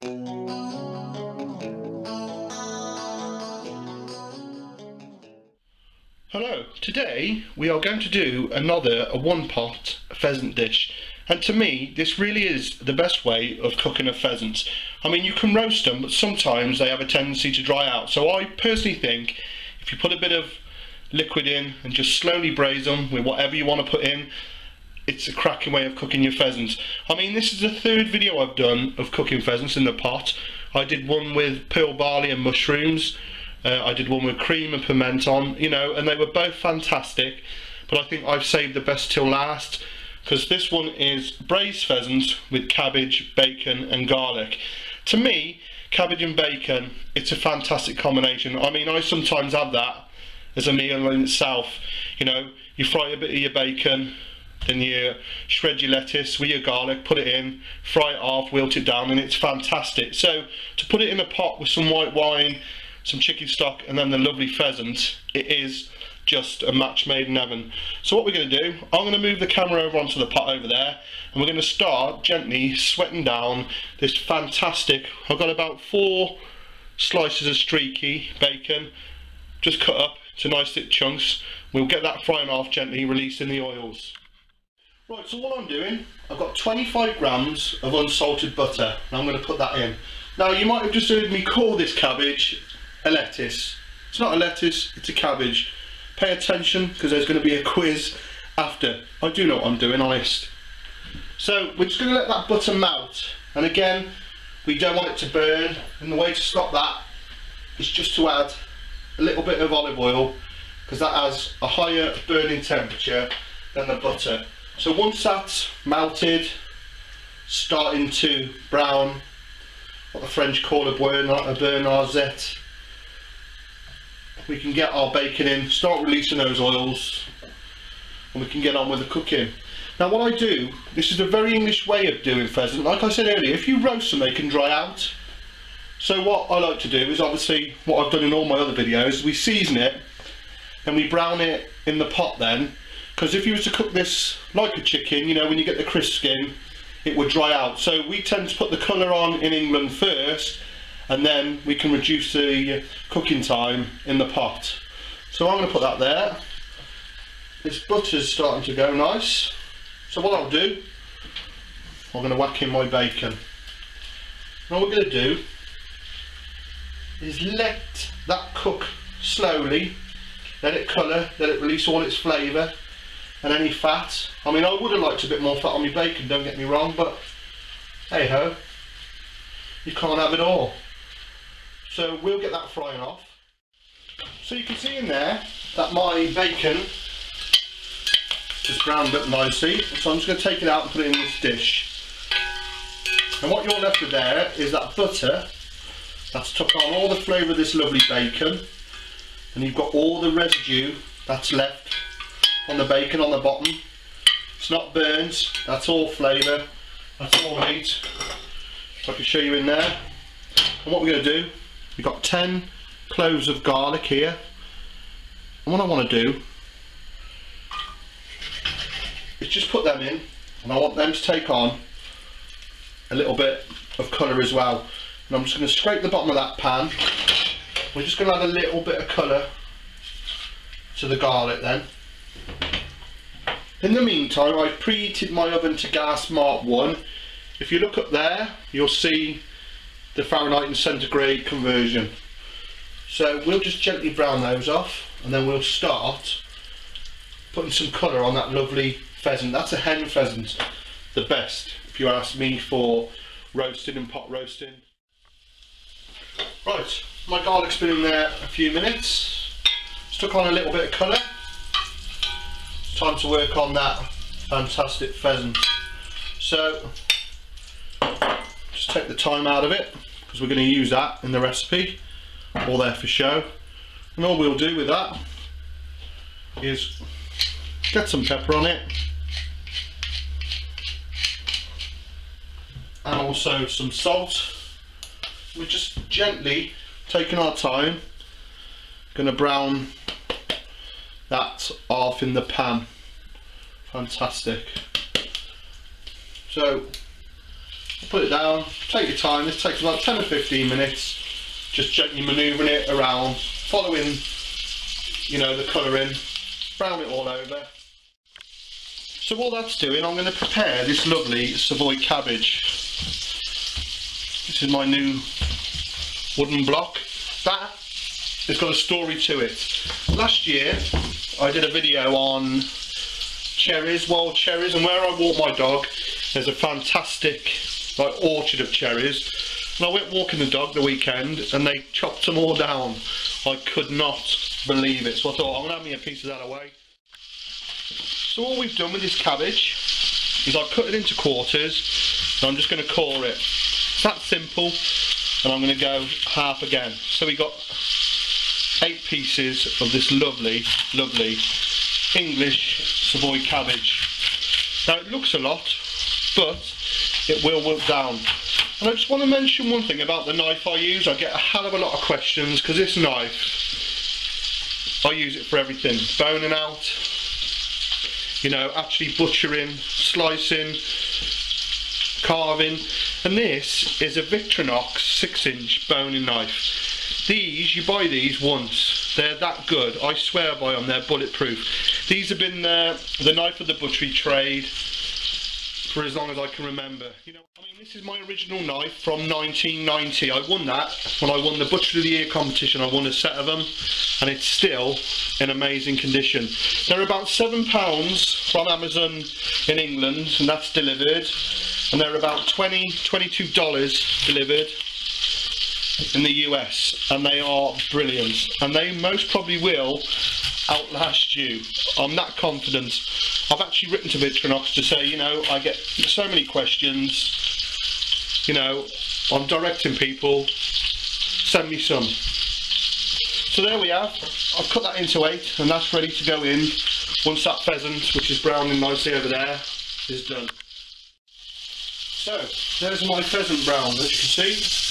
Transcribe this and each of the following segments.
Hello, today we are going to do a one-pot pheasant dish, and to me this really is the best way of cooking a pheasant. I mean, you can roast them, but sometimes they have a tendency to dry out, so I personally think if you put a bit of liquid in and just slowly braise them with whatever you want to put in, it's a cracking way of cooking your pheasants. I mean, this is the third video I've done of cooking pheasants in the pot. I did one with pearl barley and mushrooms. I did one with cream and pimenton, you know, and they were both fantastic, but I think I've saved the best till last, because this one is braised pheasant with cabbage, bacon and garlic. To me, cabbage and bacon, it's a fantastic combination. I mean, I sometimes have that as a meal in itself. You know, you fry a bit of your bacon, then you shred your lettuce with your garlic, put it in, fry it off, wilt it down, and it's fantastic. So to put it in a pot with some white wine, some chicken stock and then the lovely pheasant, it is just a match made in heaven. So what we're going to do, I'm going to move the camera over onto the pot over there, and we're going to start gently sweating down this fantastic, I've got about 4 slices of streaky bacon just cut up to nice thick chunks. We'll get that frying off gently, releasing the oils. Right, so what I'm doing, I've got 25 grams of unsalted butter, and I'm going to put that in. Now you might have just heard me call this cabbage a lettuce. It's not a lettuce, it's a cabbage. Pay attention, because there's going to be a quiz after. I do know what I'm doing, honest. So we're just going to let that butter melt, and again, we don't want it to burn, and the way to stop that is just to add a little bit of olive oil, because that has a higher burning temperature than the butter. So once that's melted, starting to brown, what the French call a beurre noisette, we can get our bacon in, start releasing those oils, and we can get on with the cooking. Now what I do, this is a very English way of doing pheasant. Like I said earlier, if you roast them they can dry out. So what I like to do is, obviously what I've done in all my other videos, we season it and we brown it in the pot then, because if you were to cook this like a chicken, you know, when you get the crisp skin, it would dry out. So we tend to put the colour on in England first, and then we can reduce the cooking time in the pot. So I'm going to put that there. This butter's starting to go nice. So what I'll do, I'm going to whack in my bacon. And all we're going to do is let that cook slowly, let it colour, let it release all its flavour and any fat. I mean, I would have liked a bit more fat on my bacon, don't get me wrong, but hey ho, you can't have it all. So we'll get that frying off. So you can see in there that my bacon is browned up nicely, so I'm just going to take it out and put it in this dish. And what you're left with there is that butter that's took on all the flavour of this lovely bacon, and you've got all the residue that's left on the bacon on the bottom. It's not burnt, that's all flavour, that's all meat. So I can show you in there. And what we're going to do, we've got 10 cloves of garlic here, and what I want to do is just put them in, and I want them to take on a little bit of colour as well. And I'm just going to scrape the bottom of that pan. We're just going to add a little bit of colour to the garlic then. In the meantime, I've preheated my oven to gas mark 1. If you look up there, you'll see the Fahrenheit and centigrade conversion. So we'll just gently brown those off, and then we'll start putting some colour on that lovely pheasant. That's a hen pheasant, the best if you ask me for roasting and pot roasting. Right, my garlic's been in there a few minutes, stuck on a little bit of colour. It's time to work on that fantastic pheasant. So just take the time out of it, because we're going to use that in the recipe, all there for show. And all we'll do with that is get some pepper on it, and also some salt. We're just gently taking our time, going to brown that off in the pan. Fantastic. So Put it down, take your time. This takes about 10 or 15 minutes. Just gently manoeuvring it around, following, you know, the colouring, brown it all over. So while that's doing, I'm going to prepare this lovely Savoy cabbage. This is my new wooden block. That has got a story to it. Last year I did a video on cherries, wild cherries, and where I walk my dog there's a fantastic orchard of cherries, and I went walking the dog the weekend and they chopped them all down. I could not believe it, so I thought I'm going to have me a piece of that away. So all we've done with this cabbage is I've cut it into quarters and I'm just going to core it. It's that simple, and I'm going to go half again. So we got 8 pieces of this lovely, lovely English Savoy cabbage. Now it looks a lot, but it will wilt down. And I just want to mention one thing about the knife I use. I get a hell of a lot of questions because this knife, I use it for everything. Boning out, you know, actually butchering, slicing, carving. And this is a Victorinox 6-inch boning knife. These, you buy these once, they're that good. I swear by them, they're bulletproof. These have been the knife of the butchery trade for as long as I can remember. You know, I mean, this is my original knife from 1990. I won that when I won the Butcher of the Year competition. I won a set of them, and it's still in amazing condition. They're about £7 from Amazon in England, and that's delivered. And they're about $22 delivered in the US, and they are brilliant, and they most probably will outlast you. I'm that confident. I've actually written to Victorinox to say, you know, I get so many questions, you know, I'm directing people, send me some. So there we have. I've cut that into 8, and that's ready to go in once that pheasant, which is browning nicely over there, is done. So there's my pheasant brown, as you can see.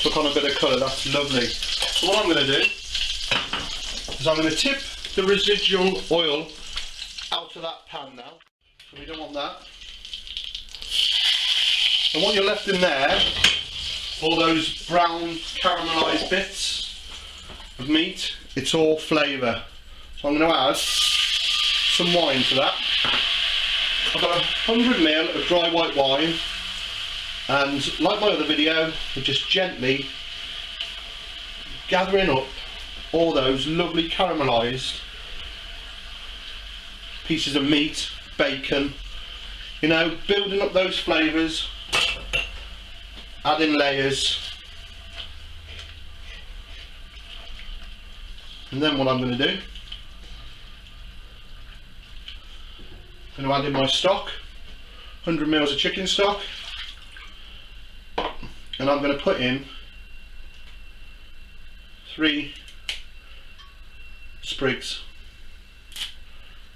Took on a bit of colour, that's lovely. So what I'm going to do is I'm going to tip the residual oil out of that pan now. So we don't want that. And what you're left in there, all those brown caramelised bits of meat, it's all flavour. So I'm going to add some wine to that. I've got 100ml of dry white wine, and like my other video, we're just gently gathering up all those lovely caramelised pieces of meat, bacon, you know, building up those flavours, adding layers. And then what I'm going to do, I'm going to add in my stock, 100ml of chicken stock, and I'm going to put in 3 sprigs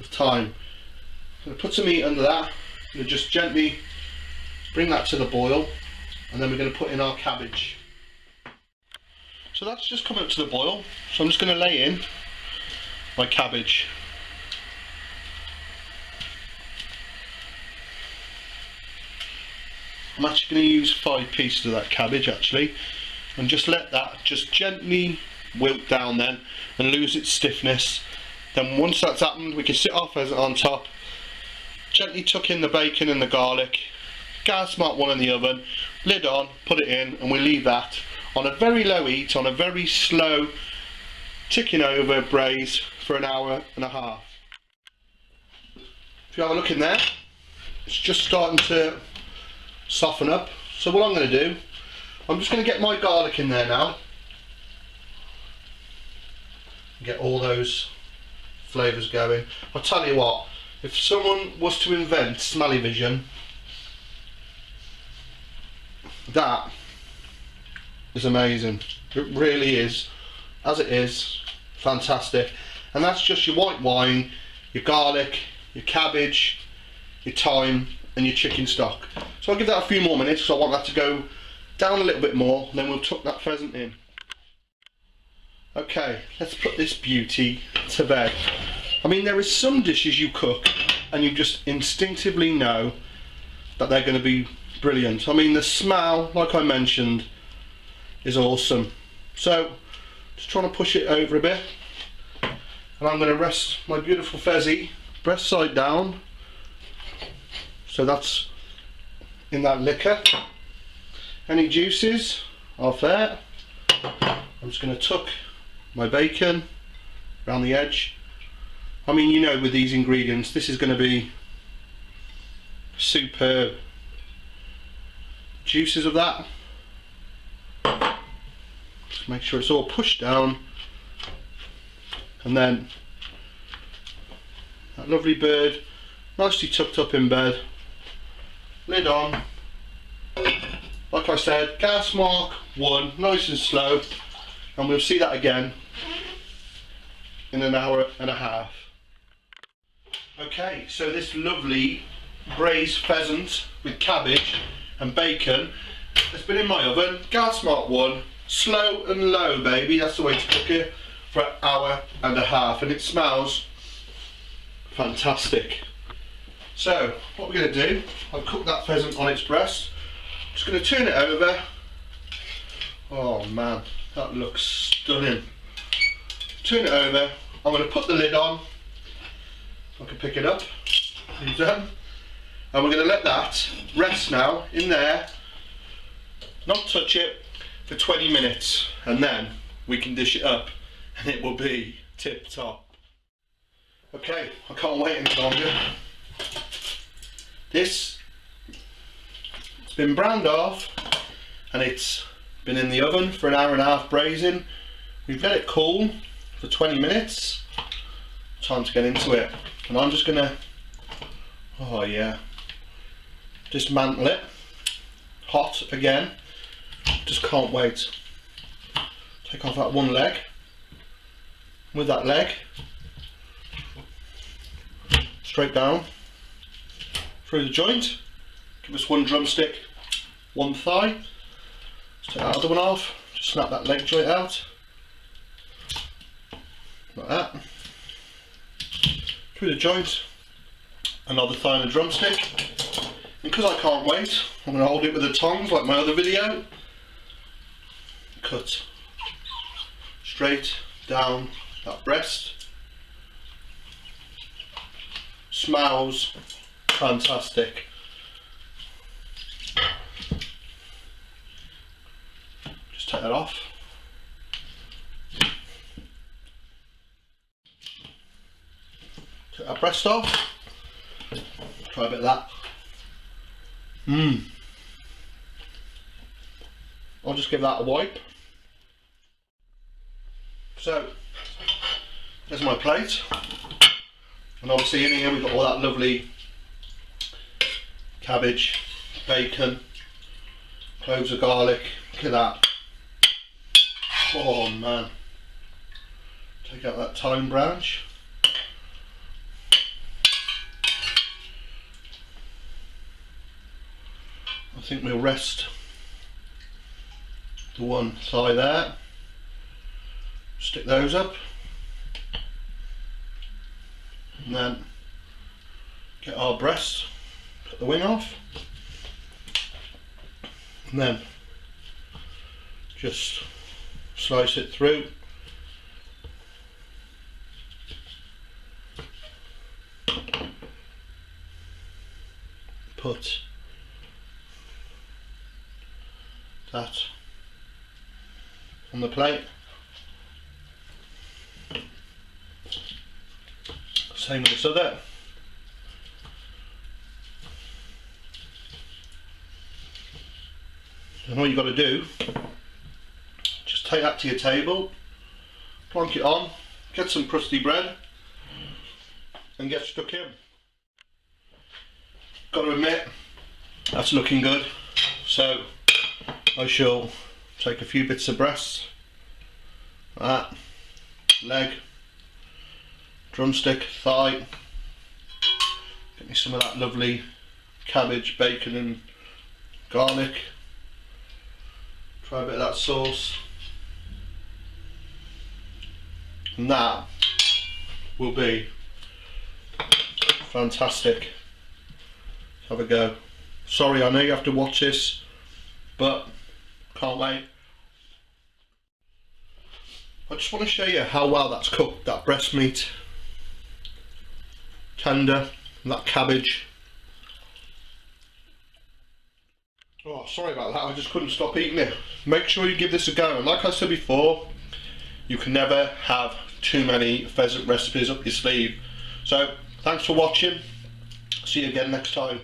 of thyme. I'm going to put some meat under that. I'm going to just gently bring that to the boil, and then we're going to put in our cabbage. So that's just come up to the boil, so I'm just going to lay in my cabbage. I'm actually going to use 5 pieces of that cabbage actually, and just let that just gently wilt down then and lose its stiffness. Then once that's happened, we can sit our pheasant on top, gently tuck in the bacon and the garlic, gas mark one in the oven, lid on, put it in, and we leave that on a very low heat, on a very slow ticking over braise for an hour and a half. If you have a look in there, it's just starting to soften up. So what I'm going to do, I'm just going to get my garlic in there now, get all those flavours going. I'll tell you what, if someone was to invent smell-o-vision, that is amazing. It really is. As it is, fantastic. And that's just your white wine, your garlic, your cabbage, your thyme, and your chicken stock. So I'll give that a few more minutes because I want that to go down a little bit more, and then we'll tuck that pheasant in. Okay, let's put this beauty to bed. I mean, there is some dishes you cook and you just instinctively know that they're going to be brilliant. I mean, the smell, like I mentioned, is awesome. So just trying to push it over a bit, and I'm going to rest my beautiful fezzy breast side down, so that's in that liquor. Any juices off there. I'm just going to tuck my bacon around the edge. I mean, you know, with these ingredients, this is going to be superb. Juices of that. Just make sure it's all pushed down, and then that lovely bird nicely tucked up in bed. Lid on. Like I said, gas mark 1, nice and slow, and we'll see that again in an hour and a half. Okay, so this lovely braised pheasant with cabbage and bacon has been in my oven, gas mark 1, slow and low, baby, that's the way to cook it, for an hour and a half, and it smells fantastic. So what we're going to do, I've cooked that pheasant on its breast. Just going to turn it over. Oh man, that looks stunning. Turn it over. I'm going to put the lid on. I can pick it up. He's done. And we're going to let that rest now in there. Not touch it for 20 minutes, and then we can dish it up, and it will be tip top. Okay, I can't wait any longer. This been browned off, and it's been in the oven for an hour and a half braising. We've let it cool for 20 minutes. Time to get into it, and I'm just gonna, oh yeah, dismantle it. Hot again. Just can't wait. Take off that one leg. With that leg, straight down through the joint. Give us one drumstick, one thigh. Let's take that other one off. Just snap that leg joint out. Like that. Through the joint, another thigh and a drumstick. And because I can't wait, I'm going to hold it with the tongs like my other video. Cut straight down that breast. Smells fantastic. Just take that off. Take that breast off. Try a bit of that. I'll just give that a wipe. So, there's my plate. And obviously in here we've got all that lovely cabbage, bacon, cloves of garlic. Look at that. Oh man. Take out that thyme branch. I think we'll rest the one thigh there. Stick those up. And then get our breast, cut the wing off, and then just slice it through. Put that on the plate. Same with this other. And all you've got to do, just take that to your table, plonk it on, get some crusty bread, and get stuck in. Got to admit, that's looking good. So I shall take a few bits of breast, like that, leg, drumstick, thigh, get me some of that lovely cabbage, bacon and garlic, try a bit of that sauce, and that will be fantastic. Have a go. Sorry, I know you have to watch this, but can't wait. I just want to show you how well that's cooked, that breast meat. Tender, and that cabbage. Oh, sorry about that, I just couldn't stop eating it. Make sure you give this a go, and like I said before, you can never have too many pheasant recipes up your sleeve. So, thanks for watching. See you again next time.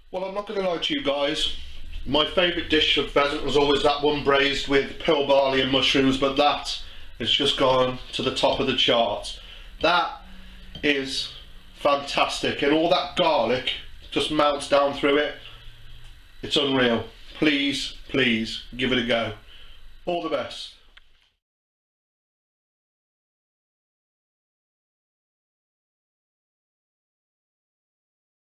Well, I'm not going to lie to you guys. My favourite dish of pheasant was always that one braised with pearl barley and mushrooms, but that has just gone to the top of the charts. That is fantastic, and all that garlic just melts down through it. It's unreal. Please, please give it a go. All the best.